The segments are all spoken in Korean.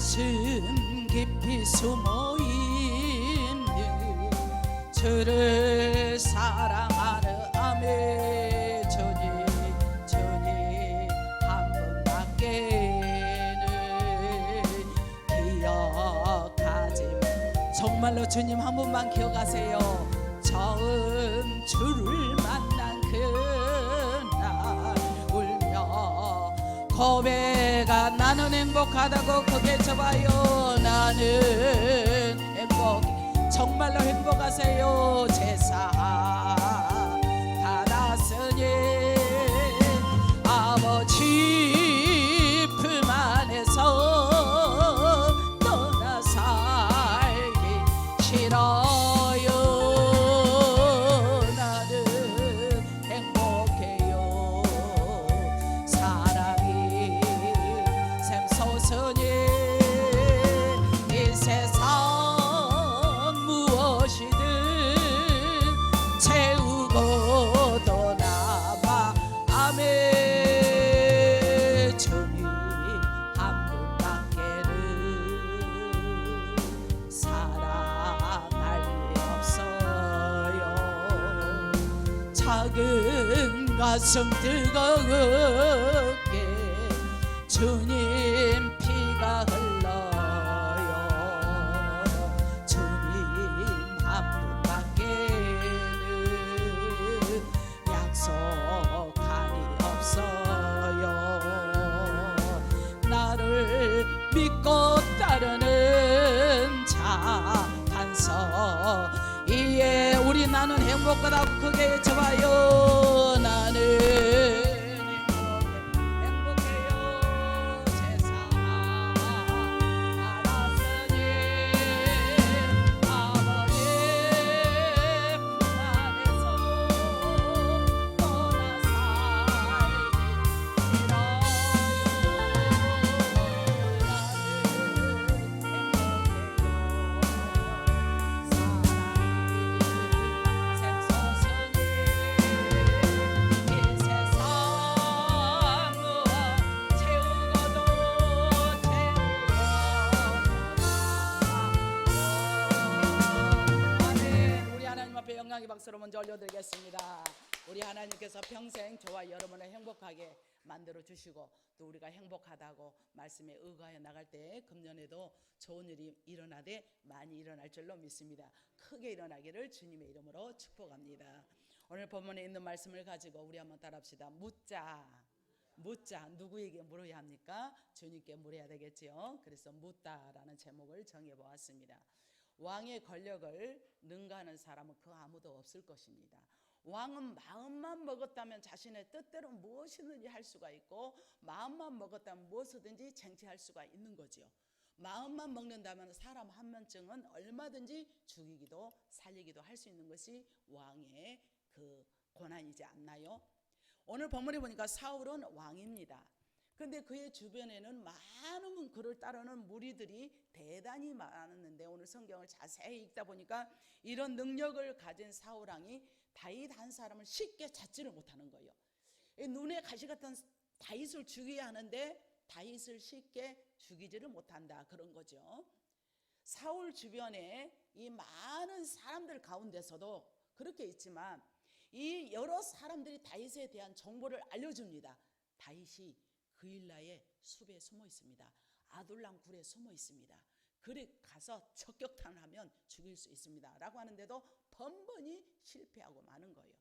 가슴 깊이 숨어있는 주를 사랑하는 아멘. 주님 한 분밖에는 기억하지. 정말로 주님 한 분만 기억하세요. 처음 주를 만난 그날 울며 고백아 나는 행복하다고 크게 쳐봐요. 나는 행복해. 정말로 행복하세요. 제사 받았으니 아버지 품 안에서 떠나 살기 싫어요. 나는 행복해요. 사랑이 샘솟으니 이 세상 무엇이든 채우고 떠나봐. 아멘. 주님 한 분밖에는 사랑할 리 없어요. 작은 가슴 뜨겁게 주님 피가 흘러요. 주님 한 분밖에는 약속한이 없어요. 나를 믿고 따르는 자 단서 이에 우리 나는 행복하다고 크게 외쳐봐요. 나는 행복해요. 제사 받았으니 아버지 품 안에서 떠나 영광의 박수로 먼저 올려드리겠습니다. 우리 하나님께서 평생 저와 여러분을 행복하게 만들어 주시고 또 우리가 행복하다고 말씀에 의거하여 나갈 때 금년에도 좋은 일이 일어나되 많이 일어날 줄로 믿습니다. 크게 일어나기를 주님의 이름으로 축복합니다. 오늘 본문에 있는 말씀을 가지고 우리 한번 따라합시다. 묻자. 누구에게 물어야 합니까? 주님께 물어야 되겠지요. 그래서 묻다라는 제목을 정해보았습니다. 왕의 권력을 능가하는 사람은 그 아무도 없을 것입니다. 왕은 마음만 먹었다면 자신의 뜻대로 무엇이든지 할 수가 있고 마음만 먹었다면 무엇이든지 쟁취할 수가 있는 거죠. 마음만 먹는다면 사람 한 명쯤은 얼마든지 죽이기도 살리기도 할 수 있는 것이 왕의 그 권한이지 않나요? 오늘 본문에 보니까 사울은 왕입니다. 근데 그의 주변에는 많은 그를 따르는 무리들이 대단히 많았는데 오늘 성경을 자세히 읽다 보니까 이런 능력을 가진 사울왕이 다윗 한 사람을 쉽게 찾지를 못하는 거예요. 눈에 가시 같은 다윗을 죽여야 하는데 다윗을 쉽게 죽이지를 못한다 그런 거죠. 사울 주변에 이 많은 사람들 가운데서도 그렇게 있지만 이 여러 사람들이 다윗에 대한 정보를 알려줍니다. 다윗이 그일라의 숲에 숨어 있습니다. 아둘람 굴에 숨어 있습니다. 그래 가서 적격탄하면 죽일 수 있습니다 라고 하는데도 번번이 실패하고 마는 거예요.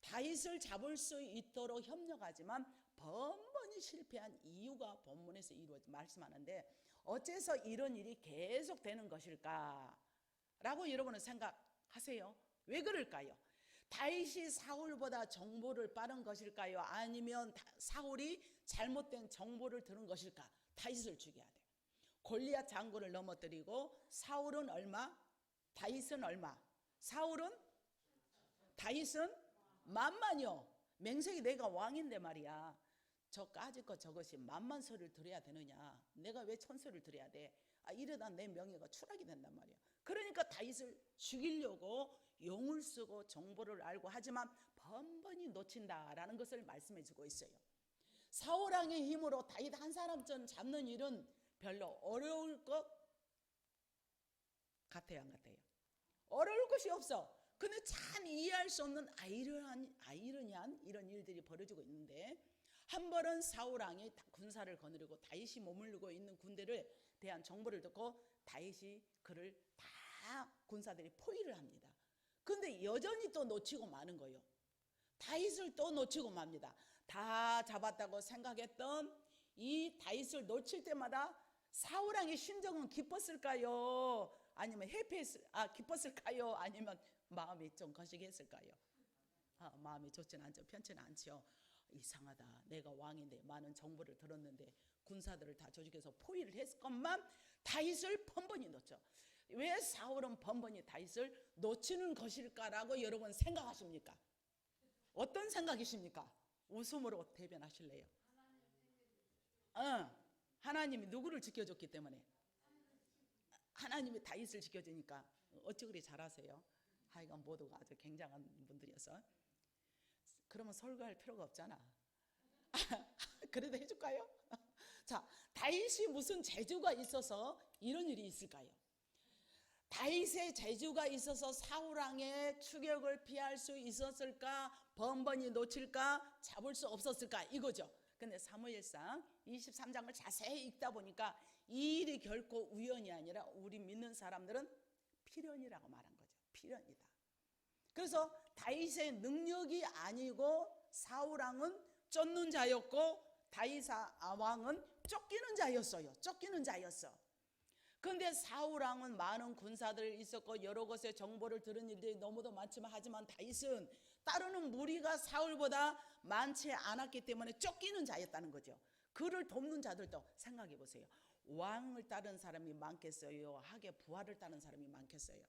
다윗을 잡을 수 있도록 협력하지만 번번이 실패한 이유가 본문에서 말씀하는데 어째서 이런 일이 계속 되는 것일까 라고 여러분은 생각하세요. 왜 그럴까요? 다윗이 사울보다 정보를 빠른 것일까요? 아니면 사울이 잘못된 정보를 들은 것일까? 다윗을 죽여야 돼. 골리앗 장군을 넘어뜨리고 사울은 얼마? 다윗은 얼마? 다윗은 만만이요. 맹세기 내가 왕인데 말이야. 저까짓 것 저것이 만만 소리를 들어야 되느냐? 내가 왜 천소리를 들어야 돼? 이러다 내 명예가 추락이 된단 말이야. 그러니까 다윗을 죽이려고 용을 쓰고 정보를 알고 하지만 번번이 놓친다라는 것을 말씀해 주고 있어요. 사울왕의 힘으로 다윗 한 사람 전 잡는 일은 별로 어려울 것 같아요, 안 같아요? 어려울 것이 없어. 근데 참 이해할 수 없는 아이러니한 이런 일들이 벌어지고 있는데, 한 번은 사울 왕이 군사를 거느리고 다윗이 머무르고 있는 군대를 대한 정보를 듣고 다윗이 그를 다 군사들이 포위를 합니다. 근데 여전히 또 놓치고 마는 거예요. 다윗을 또 놓치고 맙니다. 다 잡았다고 생각했던 이 다윗을 놓칠 때마다 사울 왕의 심정은 기뻤을까요? 아니면 기뻤을까요? 아니면 마음이 좀 거시기했을까요? 마음이 좋지는 않죠. 편치는 않죠. 이상하다. 내가 왕인데 많은 정보를 들었는데 군사들을 다 조직해서 포위를 했건만 다윗을 번번이 놓죠. 왜 사울은 번번이 다윗을 놓치는 것일까라고 여러분 생각하십니까? 어떤 생각이십니까? 웃음으로 대변하실래요? 하나님이 누구를 지켜줬기 때문에, 하나님이 다윗을 지켜주니까 어찌 그리 잘하세요? 하여간 모두가 아주 굉장한 분들이어서. 그러면 설교할 필요가 없잖아. 그래도 해줄까요? 자, 다윗이 무슨 재주가 있어서 이런 일이 있을까요? 다윗의 재주가 있어서 사울 왕의 추격을 피할 수 있었을까? 번번이 놓칠까? 잡을 수 없었을까? 이거죠. 근데 사무엘상 23장을 자세히 읽다 보니까 이 일이 결코 우연이 아니라 우리 믿는 사람들은 필연이라고 말한 거죠. 필연이다. 그래서 다윗의 능력이 아니고 사울 왕은 쫓는 자였고 다윗 왕은 쫓기는 자였어요. 쫓기는 자였어. 그런데 사울 왕은 많은 군사들이 있었고 여러 곳의 정보를 들은 일들이 너무도 많지만, 하지만 다윗은 따르는 무리가 사울보다 많지 않았기 때문에 쫓기는 자였다는 거죠. 그를 돕는 자들도 생각해 보세요. 왕을 따른 사람이 많겠어요? 하게 부하를 따른 사람이 많겠어요?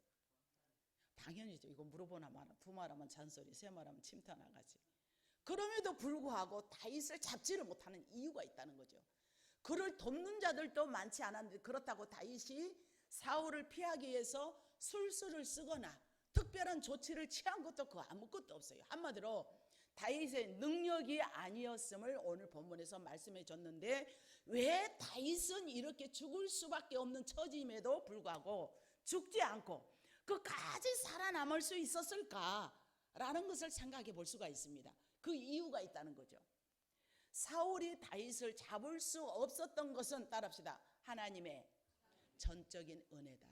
당연히죠. 이거 물어보나 마나, 두 말하면 잔소리, 세 말하면 침터 나가지. 그럼에도 불구하고 다윗을 잡지를 못하는 이유가 있다는 거죠. 그를 돕는 자들도 많지 않았는데, 그렇다고 다윗이 사울을 피하기 위해서 술수를 쓰거나 특별한 조치를 취한 것도 아무것도 없어요. 한마디로 다윗의 능력이 아니었음을 오늘 본문에서 말씀해 줬는데, 왜 다윗은 이렇게 죽을 수밖에 없는 처지임에도 불구하고 죽지 않고 끝까지 살아남을 수 있었을까라는 것을 생각해 볼 수가 있습니다. 그 이유가 있다는 거죠. 사울이 다윗을 잡을 수 없었던 것은, 따라합시다, 하나님의 전적인 은혜다.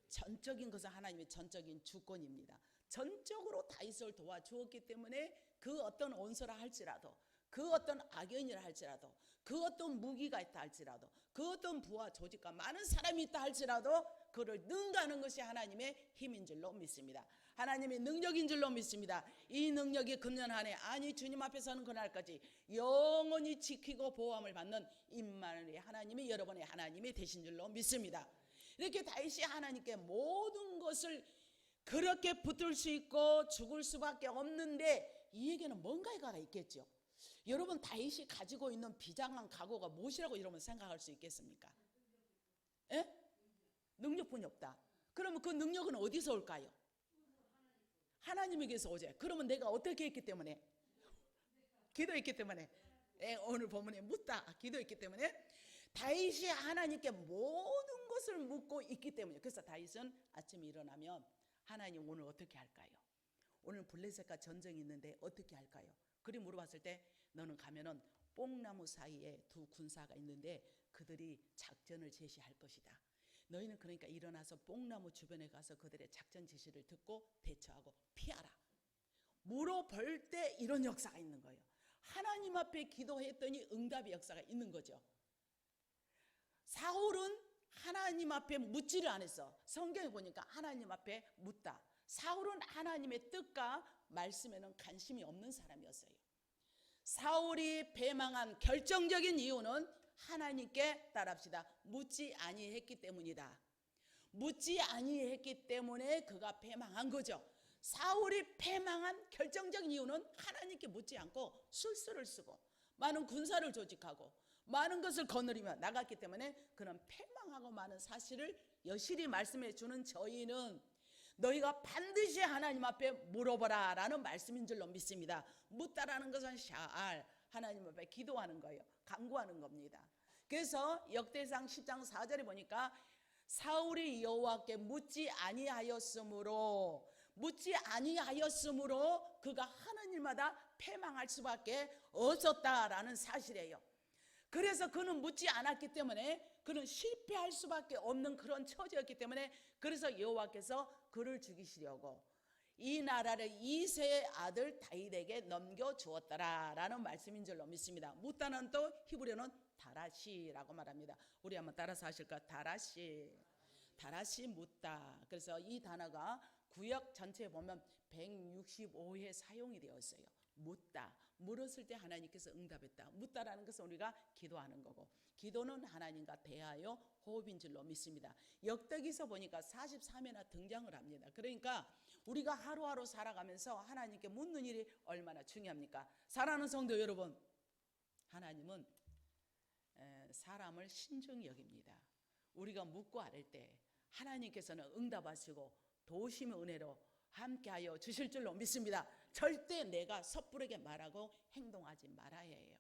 전적인 것은 하나님의 전적인 주권입니다. 전적으로 다윗을 도와주었기 때문에 그 어떤 원수라 할지라도, 그 어떤 악연이라 할지라도, 그 어떤 무기가 있다 할지라도, 그 어떤 부하 조직과 많은 사람이 있다 할지라도 그를 능가하는 것이 하나님의 힘인 줄로 믿습니다. 하나님의 능력인 줄로 믿습니다. 이 능력이 금년 한 해, 아니 주님 앞에 서는 그날까지 영원히 지키고 보호함을 받는 임마누엘의 하나님이 여러분의 하나님이 되신 줄로 믿습니다. 이렇게 다윗이 하나님께 모든 것을 그렇게 붙들 수 있고 죽을 수밖에 없는데, 이에게는 뭔가가 있겠죠. 여러분, 다윗이 가지고 있는 비장한 각오가 무엇이라고 여러분 생각할 수 있겠습니까? 예? 능력뿐이 없다. 그러면 그 능력은 어디서 올까요? 하나님에게서 오죠. 그러면 내가 어떻게 했기 때문에? 기도했기 때문에. 오늘 본문에 묻다, 기도했기 때문에 다윗이 하나님께 모든 것을 묻고 있기 때문에. 그래서 다윗은 아침에 일어나면 하나님 오늘 어떻게 할까요? 오늘 블레셋과 전쟁이 있는데 어떻게 할까요? 그리 물어봤을 때, 너는 가면은 뽕나무 사이에 두 군사가 있는데 그들이 작전을 제시할 것이다. 너희는 그러니까 일어나서 뽕나무 주변에 가서 그들의 작전 지시를 듣고 대처하고 피하라. 물어볼 때 이런 역사가 있는 거예요. 하나님 앞에 기도했더니 응답의 역사가 있는 거죠. 사울은 하나님 앞에 묻지를 않았어. 성경에 보니까 하나님 앞에 묻다. 사울은 하나님의 뜻과 말씀에는 관심이 없는 사람이었어요. 사울이 패망한 결정적인 이유는 하나님께, 따라합시다, 묻지 아니했기 때문이다. 묻지 아니했기 때문에 그가 패망한 거죠. 사울이 패망한 결정적인 이유는 하나님께 묻지 않고 술수를 쓰고 많은 군사를 조직하고 많은 것을 거느리며 나갔기 때문에 그는 패망하고 많은 사실을 여실히 말씀해 주는 저희는 너희가 반드시 하나님 앞에 물어보라 라는 말씀인 줄로 믿습니다. 묻다라는 것은 샤알, 하나님 앞에 기도하는 거예요. 간구하는 겁니다. 그래서 역대상 10장 4절에 보니까 사울이 여호와께 묻지 아니하였으므로 그가 하는 일마다 패망할 수밖에 없었다라는 사실이에요. 그래서 그는 묻지 않았기 때문에 그는 실패할 수밖에 없는 그런 처지였기 때문에 그래서 여호와께서 그를 죽이시려고 이 나라를 이새의 아들 다윗에게 넘겨주었더라라는 말씀인 줄로 믿습니다. 묻다는 또 히브리어는 다라시라고 말합니다. 우리 한번 따라서 하실까? 다라시 묻다. 그래서 이 단어가 구역 전체에 보면 165회 사용이 되어 있어요. 묻다. 물었을 때 하나님께서 응답했다. 묻다라는 것은 우리가 기도하는 거고, 기도는 하나님과 대하여 호흡인 줄로 믿습니다. 역대기서 보니까 43회나 등장을 합니다. 그러니까 우리가 하루하루 살아가면서 하나님께 묻는 일이 얼마나 중요합니까? 사랑하는 성도 여러분, 하나님은 사람을 신중히 여깁니다. 우리가 묻고 아랠 때 하나님께서는 응답하시고 도우심의 은혜로 함께하여 주실 줄로 믿습니다. 절대 내가 섣부르게 말하고 행동하지 말아야 해요.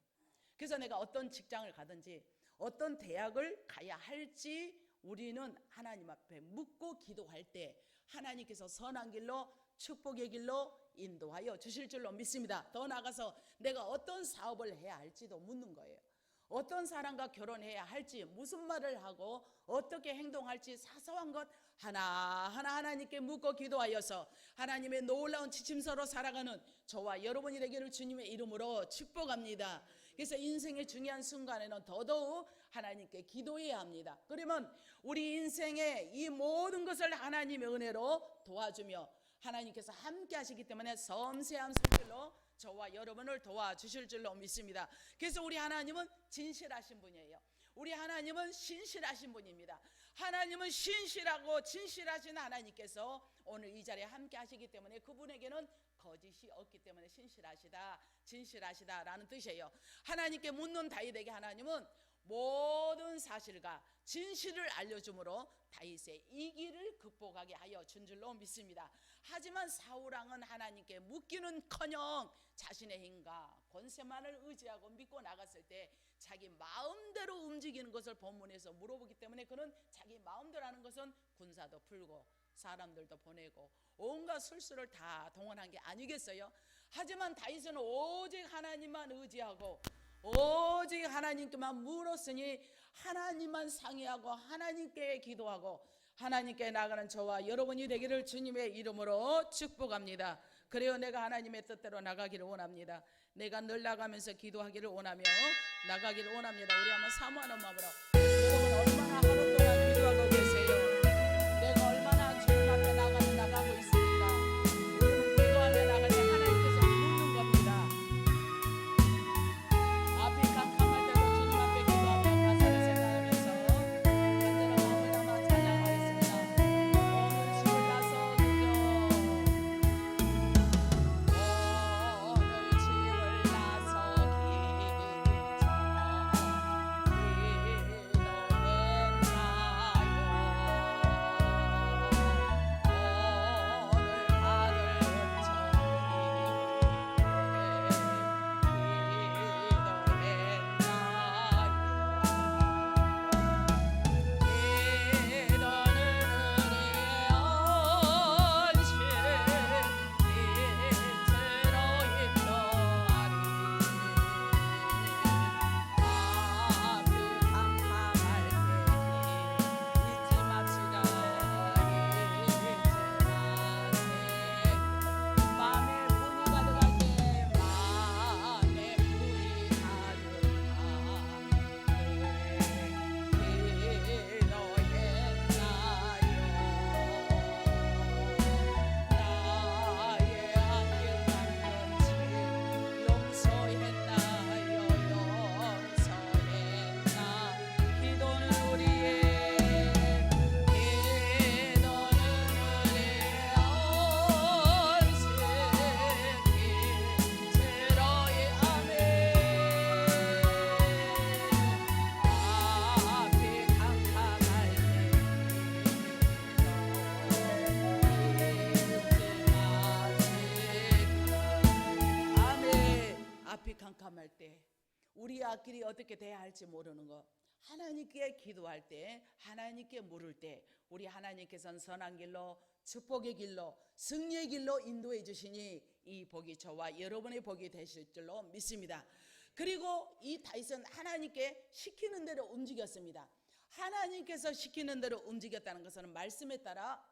그래서 내가 어떤 직장을 가든지 어떤 대학을 가야 할지 우리는 하나님 앞에 묻고 기도할 때 하나님께서 선한 길로 축복의 길로 인도하여 주실 줄로 믿습니다. 더 나아가서 내가 어떤 사업을 해야 할지도 묻는 거예요. 어떤 사람과 결혼해야 할지, 무슨 말을 하고 어떻게 행동할지 사소한 것 하나하나 하나님께 묻고 기도하여서 하나님의 놀라운 지침서로 살아가는 저와 여러분이 되기를 주님의 이름으로 축복합니다. 그래서 인생의 중요한 순간에는 더더욱 하나님께 기도해야 합니다. 그러면 우리 인생의 이 모든 것을 하나님의 은혜로 도와주며 하나님께서 함께 하시기 때문에 섬세한 손길로 저와 여러분을 도와주실 줄로 믿습니다. 그래서 우리 하나님은 진실하신 분이에요. 우리 하나님은 신실하신 분입니다. 하나님은 신실하고 진실하신 하나님께서 오늘 이 자리에 함께 하시기 때문에 그분에게는 거짓이 없기 때문에 신실하시다, 진실하시다라는 뜻이에요. 하나님께 묻는 다윗에게 하나님은 모든 사실과 진실을 알려주므로 다윗의 이 길을 극복하게 하여 준 줄로 믿습니다. 하지만 사울왕은 하나님께 묻기는커녕 자신의 힘과 권세만을 의지하고 믿고 나갔을 때 자기 마음대로 움직이는 것을 본문에서 물어보기 때문에 그는 자기 마음대로 하는 것은 군사도 풀고 사람들도 보내고 온갖 술수를 다 동원한 게 아니겠어요? 하지만 다윗은 오직 하나님만 의지하고 오직 하나님께만 물었으니 하나님만 상의하고 하나님께 기도하고 하나님께 나가는 저와 여러분이 되기를 주님의 이름으로 축복합니다. 그래요, 내가 하나님의 뜻대로 나가기를 원합니다. 내가 늘 나가면서 기도하기를 원하며 나가기를 원합니다. 우리 한번 사모하는 마음으로, 여러분 얼마나 하루 동안 기도하고 계세요? 내가 얼마나 주님 앞에 나가고 있습니까? 여러분 기도하며 나갈 때 하나님께서 묻는 겁니다. 앞이 캄캄할 때도 주님 앞에 기도하며 가사를 생각하면서 간절한 마음을 담아 찬양하겠습니다. 오늘 집을 나서 그저 오늘 집을 나서 캄캄할 때 우리 앞길이 어떻게 돼야 할지 모르는 것, 하나님께 기도할 때, 하나님께 물을 때 우리 하나님께서는 선한 길로, 축복의 길로, 승리의 길로 인도해 주시니 이 복이 저와 여러분의 복이 되실 줄로 믿습니다. 그리고 이 다윗은 하나님께 시키는 대로 움직였습니다. 하나님께서 시키는 대로 움직였다는 것은 말씀에 따라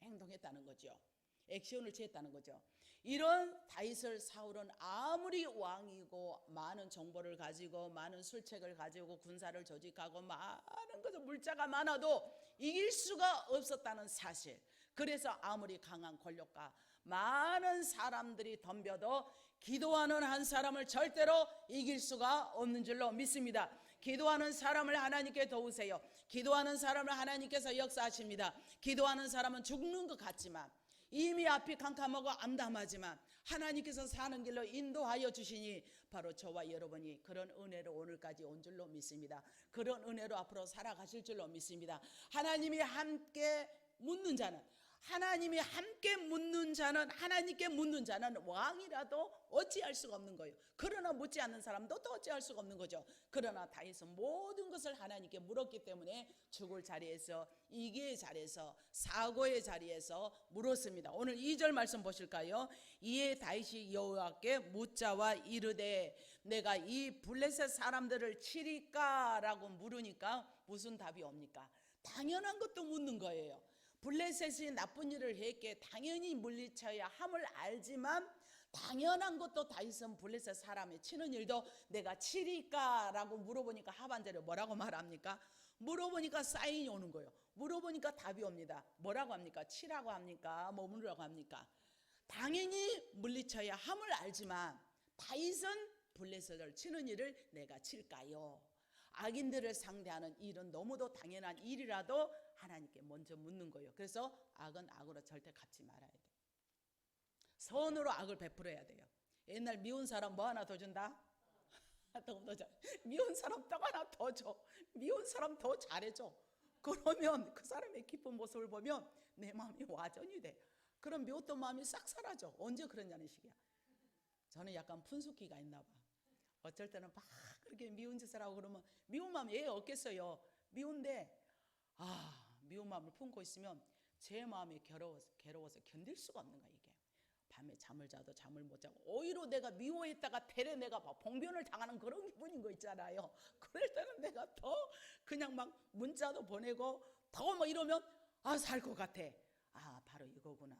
행동했다는 거죠. 액션을 취했다는 거죠. 이런 다윗을 사울은 아무리 왕이고 많은 정보를 가지고 많은 술책을 가지고 군사를 조직하고 많은 것을 물자가 많아도 이길 수가 없었다는 사실. 그래서 아무리 강한 권력과 많은 사람들이 덤벼도 기도하는 한 사람을 절대로 이길 수가 없는 줄로 믿습니다. 기도하는 사람을 하나님께 도우세요. 기도하는 사람을 하나님께서 역사하십니다. 기도하는 사람은 죽는 것 같지만, 이미 앞이 캄캄하고 암담하지만 하나님께서 사는 길로 인도하여 주시니 바로 저와 여러분이 그런 은혜로 오늘까지 온 줄로 믿습니다. 그런 은혜로 앞으로 살아가실 줄로 믿습니다. 하나님이 함께 묻는 자는, 하나님이 함께 묻는 자는, 하나님께 묻는 자는 왕이라도 어찌할 수가 없는 거예요. 그러나 묻지 않는 사람도 또 어찌할 수가 없는 거죠. 그러나 다윗은 모든 것을 하나님께 물었기 때문에 죽을 자리에서, 이기의 자리에서, 사고의 자리에서 물었습니다. 오늘 2절 말씀 보실까요? 이에 다윗이 여호와께 묻자와 이르되 내가 이 블레셋 사람들을 치리까? 라고 물으니까 무슨 답이 옵니까? 당연한 것도 묻는 거예요. 블레셋이 나쁜 일을 했기에 당연히 물리쳐야 함을 알지만 당연한 것도 다윗은 블레셋 사람이 치는 일도 내가 치리까? 라고 물어보니까 하반절에 뭐라고 말합니까? 물어보니까 사인이 오는 거예요. 물어보니까 답이 옵니다. 뭐라고 합니까? 치라고 합니까? 뭐 물으라고 합니까? 당연히 물리쳐야 함을 알지만 다윗은 블레셋을 치는 일을 내가 칠까요? 악인들을 상대하는 일은 너무도 당연한 일이라도 하나님께 먼저 묻는 거예요. 그래서 악은 악으로 절대 갚지 말아야 돼요. 선으로 악을 베풀어야 돼요. 옛날 미운 사람 뭐 하나 더 준다? 더 줘. 미운 사람 떡 하나 더 줘. 미운 사람 더 잘해줘. 그러면 그 사람의 기쁜 모습을 보면 내 마음이 와전이 돼. 그럼 미웠던 마음이 싹 사라져. 언제 그랬냐는 식이야. 저는 약간 푼숙기가 있나 봐. 어쩔 때는 막 그렇게 미운 짓을 하고 그러면 미운 마음 얘 없겠어요. 미운데 미운 마음을 품고 있으면 제 마음이 괴로워서 견딜 수가 없는 거야. 이게 밤에 잠을 자도 잠을 못 자고 오히려 내가 미워했다가 대래 내가 막 봉변을 당하는 그런 기분인 거 있잖아요. 그럴 때는 내가 더 그냥 막 문자도 보내고 더 뭐 이러면 살 것 같아. 바로 이거구나.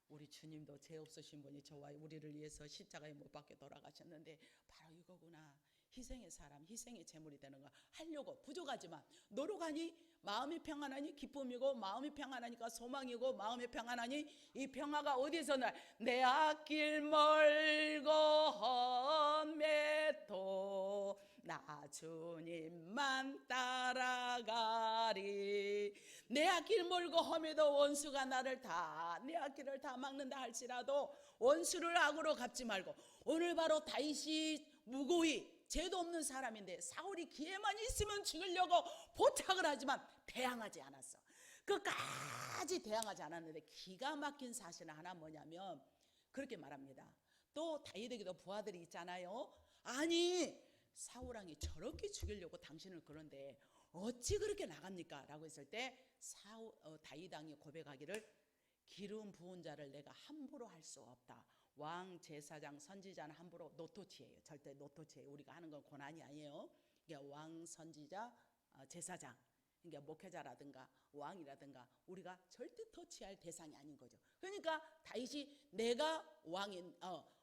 우리 주님도 죄 없으신 분이 저와 우리를 위해서 십자가에 못 박혀 돌아가셨는데 바로 이거구나. 희생의 사람, 희생의 제물이 되는 거 하려고 부족하지만 노력하니 마음이 평안하니 기쁨이고, 마음이 평안하니까 소망이고, 마음이 평안하니 이 평화가 어디서 나? 내 앞길 멀고 험해도 나 주님만 따라가리. 내 앞길 멀고 험해도 원수가 나를 내 앞길을 다 막는다 할지라도 원수를 악으로 갚지 말고, 오늘 바로 다윗이 무고히 죄도 없는 사람인데 사울이 기회만 있으면 죽이려고 포착을 하지만 대항하지 않았어. 끝까지 대항하지 않았는데 기가 막힌 사실은 하나 뭐냐면 그렇게 말합니다. 또 다윗에게도 부하들이 있잖아요. 아니 사울왕이 저렇게 죽이려고 당신을 그런데 어찌 그렇게 나갑니까? 라고 했을 때 다윗 왕이 고백하기를 기름 부은 자를 내가 함부로 할 수 없다. 왕, 제사장, 선지자는 함부로 노토치예요. 절대 노토치예요. 우리가 하는 건 고난이 아니에요. 이게 왕, 선지자, 제사장, 그러니까 목회자라든가 왕이라든가 우리가 절대 터치할 대상이 아닌 거죠. 그러니까 다윗이 내가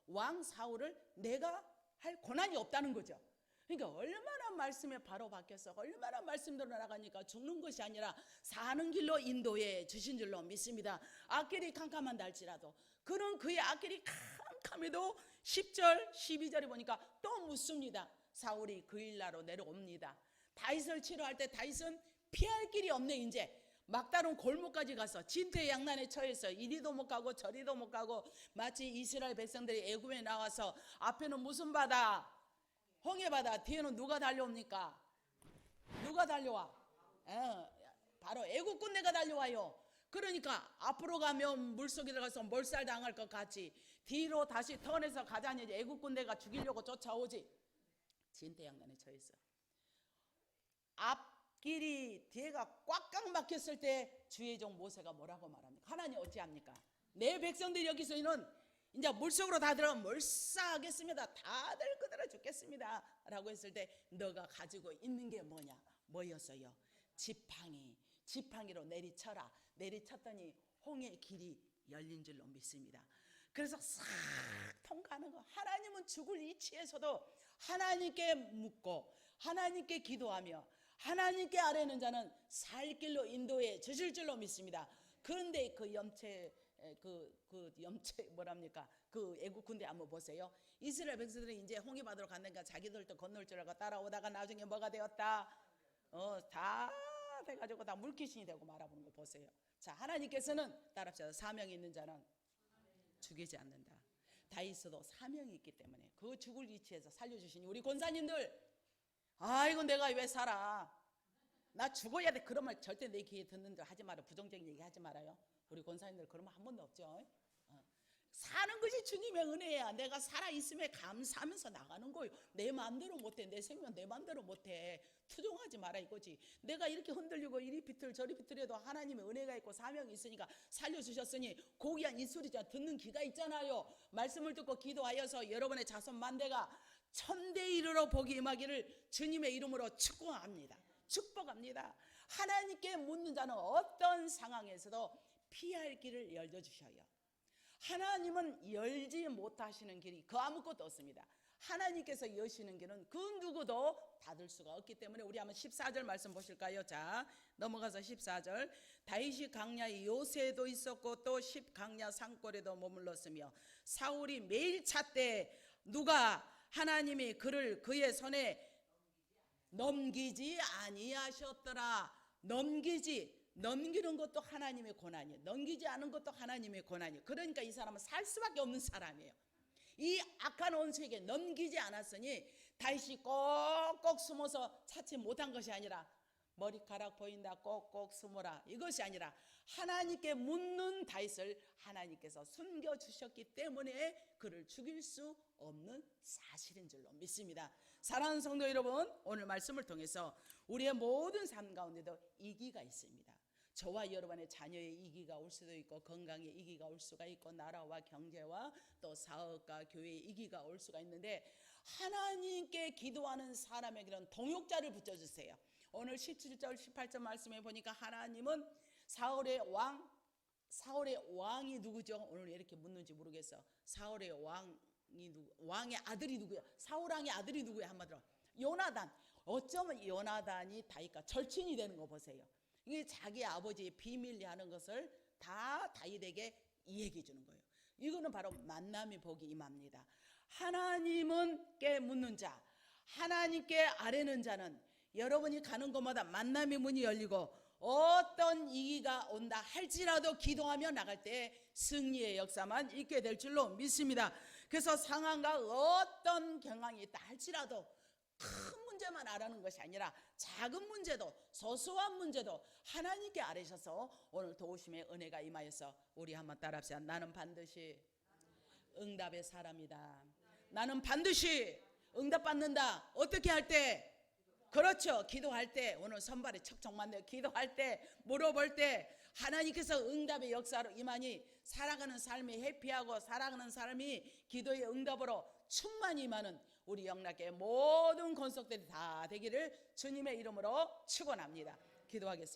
왕 사울을 내가 할 권한이 없다는 거죠. 그러니까 얼마나 말씀에 바로 박혀서 얼마나 말씀대로 나가니까 죽는 것이 아니라 사는 길로 인도해 주신 줄로 믿습니다. 앞길이 캄캄한다 할지라도 그는 그의 앞길이 캄캄해도 10절 12절에 보니까 또 묻습니다. 사울이 그 일나로 내려옵니다. 다윗을 치료할 때 다윗은 피할 길이 없네. 이제 막다른 골목까지 가서 진퇴양난에 처해서 이리도 못 가고 저리도 못 가고 마치 이스라엘 백성들이 애굽에 나와서 앞에는 무슨 바다? 홍해바다. 뒤에는 누가 달려옵니까? 누가 달려와? 바로 애국 군대가 달려와요. 그러니까 앞으로 가면 물속에 들어가서 몰살당할 것 같이 뒤로 다시 턴해서 가자니 애국 군대가 죽이려고 쫓아오지. 진퇴양난에 처했어. 앞길이 뒤에가 꽉꽉 막혔을 때 주의 종 모세가 뭐라고 말합니까? 하나님 어찌합니까? 내 백성들이 여기서는 이제 물속으로 다 들어가 몰사하겠습니다. 다들 그대로 죽겠습니다 라고 했을 때 너가 가지고 있는 게 뭐였어요? 지팡이로 내리쳐라. 내리쳤더니 홍해 길이 열린 줄로 믿습니다. 그래서 싹 통과하는 거. 하나님은 죽을 이치에서도 하나님께 묻고 하나님께 기도하며 하나님께 아뢰는 자는 살 길로 인도해 주실 줄로 믿습니다. 그런데 그 염체 뭐랍니까? 그 애국 군대 한번 보세요. 이스라엘 백성들이 이제 홍해바다로 갔는가 자기들도 건널 줄 알고 따라오다가 나중에 뭐가 되었다? 다 돼가지고 다 물귀신이 되고 말아보는 거 보세요. 자, 하나님께서는 따라합시다. 사명이 있는 자는 죽이지 않는다. 다윗도 사명이 있기 때문에 그 죽을 위치에서 살려주신 우리 권사님들, 아이고 내가 왜 살아? 나 죽어야 돼. 그런 말 절대 내 귀에 듣는 줄 하지 마라. 부정적인 얘기 하지 말아요. 우리 권사님들 그런 말 한 번도 없죠. 사는 것이 주님의 은혜야. 내가 살아있음에 감사하면서 나가는 거예요. 내 마음대로 못해. 내 생명 내 마음대로 못해. 투정하지 마라 이거지. 내가 이렇게 흔들리고 이리 비틀 저리 비틀해도 하나님의 은혜가 있고 사명이 있으니까 살려주셨으니 고귀한 이 소리 듣는 귀가 있잖아요. 말씀을 듣고 기도하여서 여러분의 자손 만대가 천대 이르러 복이 임하기를 주님의 이름으로 축복합니다. 축복합니다. 하나님께 묻는 자는 어떤 상황에서도 피할 길을 열어주셔요. 하나님은 열지 못하시는 길이 그 아무것도 없습니다. 하나님께서 여시는 길은 그 누구도 닫을 수가 없기 때문에 우리 한번 14절 말씀 보실까요? 자, 넘어가서 14절. 다윗이 강야에 요새도 있었고 또 10강야 산골에도 머물렀으며 사울이 매일 찾되 누가 하나님이 그를 그의 손에 넘기지 아니하셨더라. 넘기는 것도 하나님의 고난이에요. 넘기지 않은 것도 하나님의 고난이에요. 그러니까 이 사람은 살 수밖에 없는 사람이에요. 이 악한 원수에게 넘기지 않았으니 다윗이 꼭꼭 숨어서 찾지 못한 것이 아니라 머리카락 보인다 꼭꼭 숨어라 이것이 아니라 하나님께 묻는 다윗을 하나님께서 숨겨주셨기 때문에 그를 죽일 수 없는 사실인 줄로 믿습니다. 사랑하는 성도 여러분, 오늘 말씀을 통해서 우리의 모든 삶 가운데도 이기가 있습니다. 저와 여러분의 자녀의 이기가 올 수도 있고 건강의 이기가 올 수가 있고 나라와 경제와 또 사업과 교회의 이기가 올 수가 있는데 하나님께 기도하는 사람에게는 동역자를 붙여주세요. 오늘 17절 18절 말씀에 보니까 하나님은 사울의 왕이 누구죠? 오늘 왜 이렇게 묻는지 모르겠어. 사울의 왕의 아들이 누구야? 사울 왕의 아들이 누구야? 한마디로 요나단. 어쩌면 요나단이 다윗과 절친이 되는 거 보세요. 이게 자기 아버지의 비밀리 하는 것을 다 다윗에게 이야기해 주는 거예요. 이거는 바로 만남의 복이 임합니다. 하나님께 묻는 자, 하나님께 아뢰는 자는 여러분이 가는 곳마다 만남의 문이 열리고 어떤 위기가 온다 할지라도 기도하며 나갈 때 승리의 역사만 있게 될 줄로 믿습니다. 그래서 상황과 어떤 경황이 있다 할지라도 큰 문제만 아뢰는 것이 아니라 작은 문제도 소소한 문제도 하나님께 아뢰셔서 오늘 도우심의 은혜가 임하여서 우리 한번 따라합시다. 나는 반드시 응답의 사람이다. 나는 반드시 응답받는다. 어떻게 할 때? 그렇죠. 기도할 때, 오늘 선발에 척척만네 기도할 때, 물어볼 때 하나님께서 응답의 역사로 임하니 살아가는 삶이 해피하고 살아가는 삶이 기도의 응답으로 충만히 임하는 우리 영락의 모든 권속들이 다 되기를 주님의 이름으로 축원합니다. 기도하겠습니다.